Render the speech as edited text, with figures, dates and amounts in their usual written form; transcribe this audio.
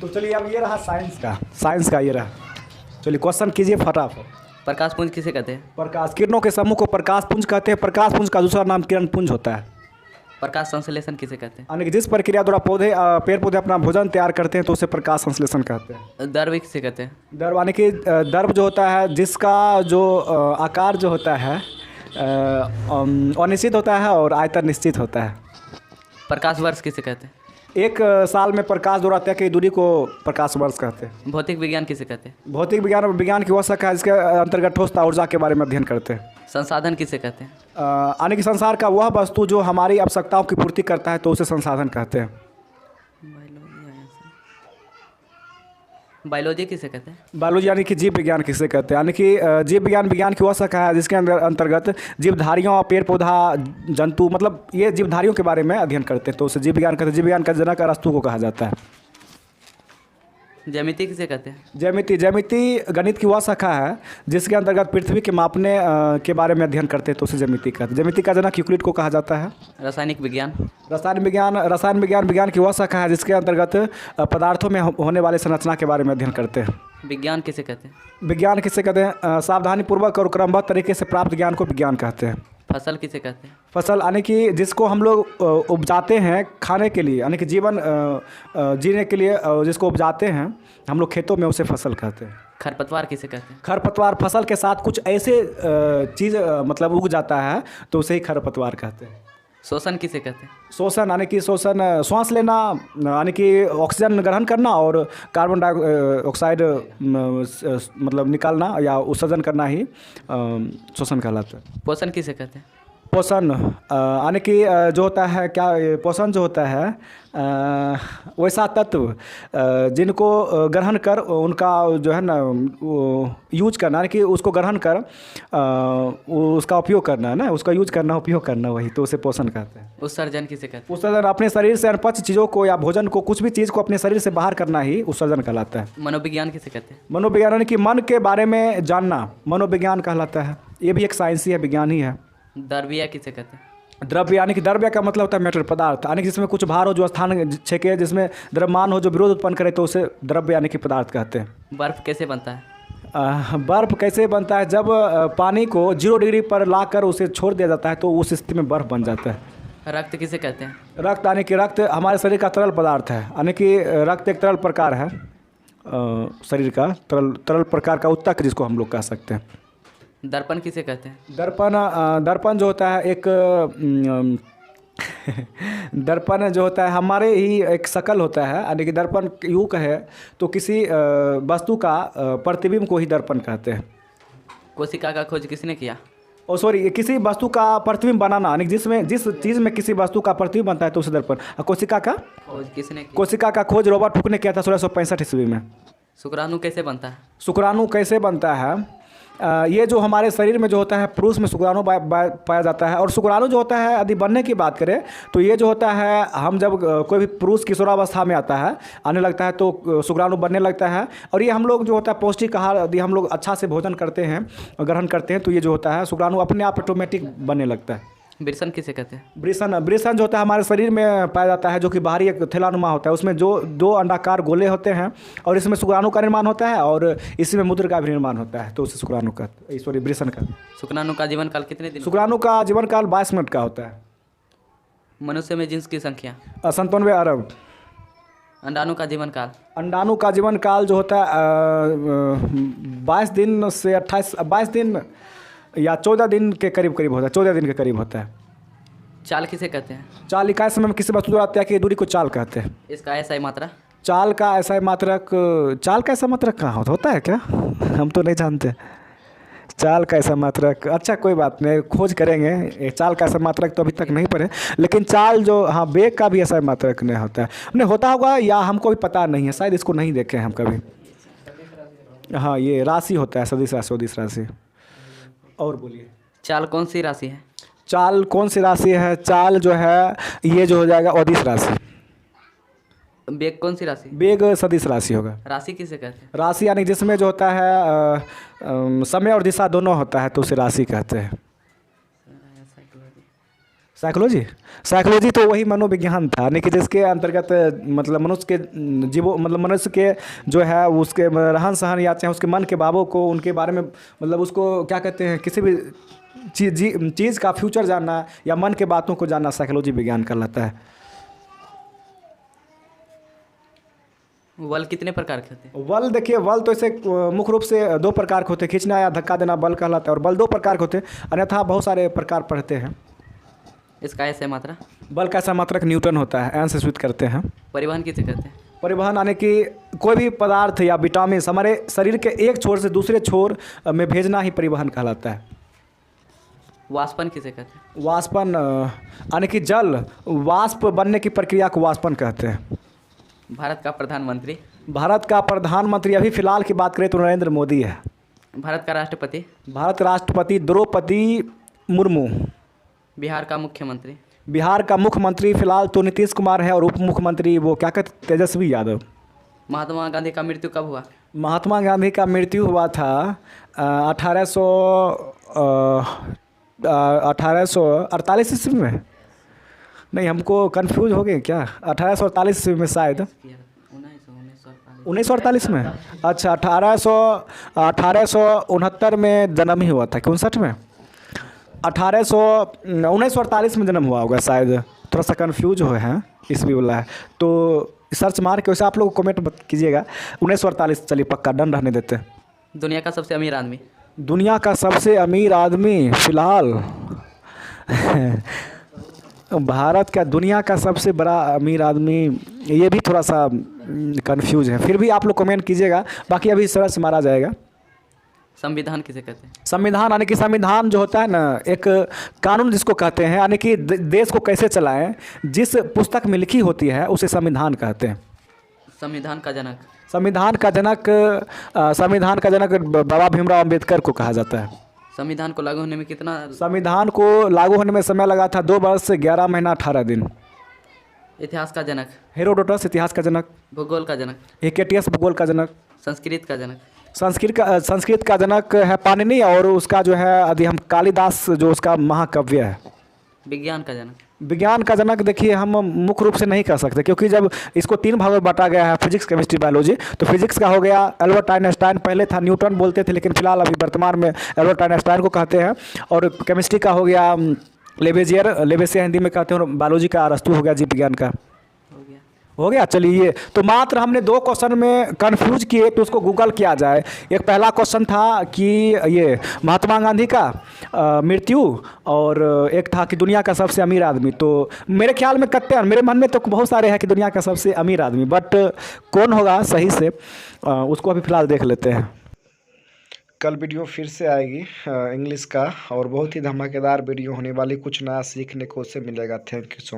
तो चलिए अब ये रहा साइंस का ये रहा। चलिए क्वेश्चन कीजिए फटाफट। प्रकाश पुंज किसे कहते हैं? प्रकाश किरणों के समूह को प्रकाश पुंज कहते हैं। प्रकाश पुंज का दूसरा नाम किरण पुंज होता है। प्रकाश संश्लेषण किसे कहते यानी कि जिस प्रक्रिया द्वारा पेड़ पौधे अपना भोजन तैयार करते हैं तो उसे प्रकाश संश्लेषण कहते हैं। हैं? द्रव्य किसे कहते हैं? द्रव यानी कि द्रव जो होता है जिसका जो आकार जो होता है अनिश्चित होता है और आयतन निश्चित होता है। प्रकाश वर्ष किसे कहते हैं? एक साल में प्रकाश द्वारा तय की दूरी को प्रकाश वर्ष कहते हैं। भौतिक विज्ञान किसे कहते हैं? भौतिक विज्ञान की वह शाखा है जिसके अंतर्गत ठोसता ऊर्जा के बारे में अध्ययन करते हैं। संसाधन किसे कहते हैं? यानी कि संसार का वह वस्तु जो हमारी आवश्यकताओं की पूर्ति करता है तो उसे संसाधन कहते हैं। बायोलॉजी किसे कहते हैं? बायोलॉजी यानी कि जीव विज्ञान किसे कहते हैं? यानी कि जीव विज्ञान की वह शाखा है जिसके अंतर्गत जीवधारियों पेड़ पौधा जंतु मतलब ये जीवधारियों के बारे में अध्ययन करते हैं तो उसे जीव विज्ञान कहते हैं। जीव विज्ञान का जनक अरस्तु को कहा जाता है। ज्यामिति किसे कहते हैं? ज्यामिति गणित की वह शाखा है जिसके अंतर्गत पृथ्वी के मापने के बारे में अध्ययन करते हैं तो उसे ज्यामिति कहते हैं। ज्यामिति का जनक यूक्लिड को कहा जाता है। रासायनिक विज्ञान? रसायन विज्ञान की वह शाखा है जिसके अंतर्गत पदार्थों में होने वाले संरचना के बारे में अध्ययन करते हैं। विज्ञान किसे कहते हैं? विज्ञान किसे कहते हैं? सावधानीपूर्वक और क्रमबद्ध तरीके से प्राप्त ज्ञान को विज्ञान कहते हैं। फसल किसे कहते हैं? फसल यानी कि जिसको हम लोग उपजाते हैं खाने के लिए यानी कि जीवन जीने के लिए जिसको उपजाते हैं हम लोग खेतों में उसे फसल कहते हैं। खरपतवार किसे कहते हैं? खरपतवार फसल के साथ कुछ ऐसे चीज़ मतलब उग जाता है तो उसे ही खरपतवार कहते हैं। शोषण किसे कहते हैं? शोषण यानी कि श्वास लेना यानी कि ऑक्सीजन ग्रहण करना और कार्बन डाइऑक्साइड मतलब निकालना या उत्सर्जन करना ही शोषण कहलाता है। पोषण किसे कहते हैं? पोषण यानी कि जो होता है क्या पोषण जो होता है वैसा तत्व जिनको ग्रहण कर उनका जो है ना यूज करना यानी कि उसको ग्रहण कर उसका उपयोग करना है ना उसका यूज करना उपयोग करना वही तो उसे पोषण कहते हैं। उत्सर्जन किसे कहते हैं? उत्सर्जन अपने शरीर से अनपच्य चीज़ों को या भोजन को कुछ भी चीज़ को अपने शरीर से बाहर करना ही उत्सर्जन कहलाता है। मनोविज्ञान किसे कहते हैं? मनोविज्ञान यानी कि मन के बारे में जानना मनोविज्ञान कहलाता है। ये भी एक साइंस ही है विज्ञान ही है। द्रव्य किसे कहते हैं? द्रव्य यानी कि द्रव्य का मतलब होता है मेटर पदार्थ यानी कि जिसमें कुछ भार हो जो स्थान छेके जिसमें द्रव्यमान हो जो विरोध उत्पन्न करे तो उसे द्रव्य यानी कि पदार्थ कहते हैं। बर्फ कैसे बनता है? बर्फ कैसे बनता है? जब पानी को 0 डिग्री पर लाकर उसे छोड़ दिया जाता है तो उस स्थिति में बर्फ बन जाता है। रक्त किसे कहते हैं? रक्त यानी कि रक्त हमारे शरीर का तरल पदार्थ है यानी कि रक्त एक तरल प्रकार है शरीर का तरल प्रकार का उत्तक जिसको हम लोग कह सकते हैं। दर्पण किसे कहते हैं? दर्पण जो होता है एक दर्पण जो होता है हमारे ही एक शकल होता है यानी कि दर्पण यूँ कहे तो किसी वस्तु का प्रतिबिंब को ही दर्पण कहते हैं। कोशिका का खोज किसने किया? सॉरी किसी वस्तु का प्रतिबिंब बनाना यानी जिसमें जिस चीज़ में किसी वस्तु का प्रतिबिंब बनता है तो उसे दर्पण। कोशिका का खोज किसने की? कोशिका का खोज रॉबर्ट हुक ने किया था 1665 ईस्वी में। शुक्राणु कैसे बनता है? शुक्राणु कैसे बनता है? ये जो हमारे शरीर में जो होता है पुरुष में शुक्राणु पाया जाता है और शुक्राणु जो होता है यदि बनने की बात करें तो ये जो होता है हम जब कोई भी पुरुष किशोरावस्था में आता है आने लगता है तो शुक्राणु बनने लगता है और ये हम लोग जो होता है पौष्टिक आहार यदि हम लोग अच्छा से भोजन करते हैं ग्रहण करते हैं तो ये जो होता है शुक्राणु अपने आप ऑटोमेटिक बनने लगता है। वृषण किसे कहते हैं? वृषण जो होता है हमारे शरीर में पाया जाता है जो कि बाहरी एक थैलानुमा होता है उसमें जो 2 अंडाकार गोले होते हैं और इसमें शुक्राणु का निर्माण होता है और इसमें मूत्र का भी निर्माण होता है तो उसे शुक्राणु का सॉरी वृषण का। शुक्राणु का जीवन काल कितने दिन? शुक्राणु का जीवन काल 22 मिनट का होता है। मनुष्य में जींस की संख्या? 97 अरब। अंडाणु का जीवन काल? अंडाणु का जीवन काल जो होता है 22 दिन से 22 दिन या 14 दिन के करीब होता है 14 दिन के करीब होता है। चाल किसे कहते हैं? चाल इकाई समय में किसी वस्तु द्वारा तय की दूरी को चाल कहते हैं। इसका ऐसा मात्रा? चाल का ऐसा मात्रक कहाँ होता है क्या? हम तो नहीं जानते चाल का ऐसा मात्रक। अच्छा कोई बात नहीं खोज करेंगे। चाल का ऐसा मात्रक तो अभी तक नहीं पढ़े लेकिन चाल जो हाँ वेग का भी ऐसा मात्रक नहीं होता है। नहीं होता होगा या हमको भी पता नहीं है शायद इसको नहीं देखे हम कभी। हाँ ये राशि होता है सदिश राशि ओदिश राशि। और बोलिए चाल कौन सी राशि है? चाल कौन सी राशि है? चाल जो है ये जो हो जाएगा ओदिश राशि। वेग कौन सी राशि? वेग सदिश राशि होगा। राशि किसे कहते हैं? राशि यानी जिसमें जो होता है समय और दिशा दोनों होता है तो उसे राशि कहते हैं। साइकोलॉजी साइकोलॉजी तो वही मनोविज्ञान था, यानी कि जिसके अंतर्गत मतलब मनुष्य के जीवो मतलब मनुष्य के जो है उसके रहन सहन या चाहे उसके मन के भावों को उनके बारे में मतलब उसको क्या कहते हैं किसी भी चीज़ का फ्यूचर जानना या मन के बातों को जानना साइकोलॉजी विज्ञान कहलाता है। बल कितने प्रकार के होते हैं? बल देखिए बल तो इसे मुख्य रूप से दो प्रकार के होते हैं, खींचना या धक्का देना बल कहलाता है, और बल दो प्रकार के होते हैं, अन्यथा बहुत सारे प्रकार पढ़ते हैं। इसका ऐसे मात्रा? बल का समात्रक न्यूटन होता है, एन से सूचित करते हैं। परिवहन किसे कहते हैं? परिवहन यानी कि कोई भी पदार्थ या विटामिन हमारे शरीर के एक छोर से दूसरे छोर में भेजना ही परिवहन कहलाता है। वाष्पन किसे कहते हैं? वाष्पन यानी कि जल वाष्प बनने की प्रक्रिया को वाष्पन कहते हैं। भारत का प्रधानमंत्री? भारत का प्रधानमंत्री अभी फिलहाल की बात करें तो नरेंद्र मोदी है। भारत का राष्ट्रपति? भारत राष्ट्रपति द्रौपदी मुर्मू। बिहार का मुख्यमंत्री? बिहार का मुख्यमंत्री फिलहाल तो नीतीश कुमार है, और उप मुख्यमंत्री वो क्या कहते तेजस्वी यादव। महात्मा गांधी का मृत्यु कब हुआ? महात्मा गांधी का मृत्यु हुआ था 1848 ईस्वी में। नहीं हमको कंफ्यूज हो गए क्या, 1848 ईस्वी में शायद, 1948 में। अच्छा 1869 में जन्म ही हुआ था कि 59 में, 1948 में जन्म हुआ होगा शायद, थोड़ा सा कंफ्यूज हुए हैं ईस्वी वाला है तो सर्च मार के वैसे आप लोग कमेंट कीजिएगा। 1948 चलिए पक्का डन रहने देते हैं। दुनिया का सबसे अमीर आदमी? दुनिया का सबसे अमीर आदमी फिलहाल भारत का दुनिया का सबसे बड़ा अमीर आदमी, ये भी थोड़ा सा कंफ्यूज है, फिर भी आप लोग कमेंट कीजिएगा, बाकी अभी सर्च मारा जाएगा। संविधान किसे कहते हैं? संविधान यानी कि संविधान जो होता है ना, एक कानून जिसको कहते हैं, यानी कि देश को कैसे चलाएं, जिस पुस्तक में लिखी होती है उसे संविधान कहते हैं। संविधान का जनक? संविधान का जनक बाबा भीमराव अंबेडकर को कहा जाता है। संविधान को लागू होने में कितना? संविधान को लागू होने में समय लगा था 2 वर्ष 11 महीना 18 दिन। इतिहास का जनक? हेरोडोटस इतिहास का जनक। भूगोल का जनक? हिकेटियस भूगोल का जनक। संस्कृत का जनक? संस्कृत का जनक है पाणिनि, और उसका जो है यदि हम कालिदास जो उसका महाकाव्य है। विज्ञान का जनक? विज्ञान का जनक देखिए हम मुख्य रूप से नहीं कह सकते, क्योंकि जब इसको 3 भागों में बांटा गया है, फिजिक्स केमिस्ट्री बायोलॉजी, तो फिजिक्स का हो गया एल्बर्ट आइंस्टाइन, पहले था न्यूटन बोलते थे लेकिन फिलहाल अभी वर्तमान में एल्बर्ट आइंस्टाइन को कहते हैं, और केमिस्ट्री का हो गया लेवेसियर हिंदी में कहते हैं, और बायोलॉजी का अरस्तू हो गया जीव विज्ञान का। हो गया चलिए, तो मात्र हमने 2 क्वेश्चन में कंफ्यूज किए तो उसको गूगल किया जाए। एक पहला क्वेश्चन था कि ये महात्मा गांधी का मृत्यु, और एक था कि दुनिया का सबसे अमीर आदमी। तो मेरे ख्याल में कहते हैं, मेरे मन में तो बहुत सारे हैं कि दुनिया का सबसे अमीर आदमी, बट कौन होगा सही से उसको अभी फ़िलहाल देख लेते हैं। कल वीडियो फिर से आएगी इंग्लिश का, और बहुत ही धमाकेदार वीडियो होने वाली, कुछ नया सीखने को उससे मिलेगा। Thank you so much.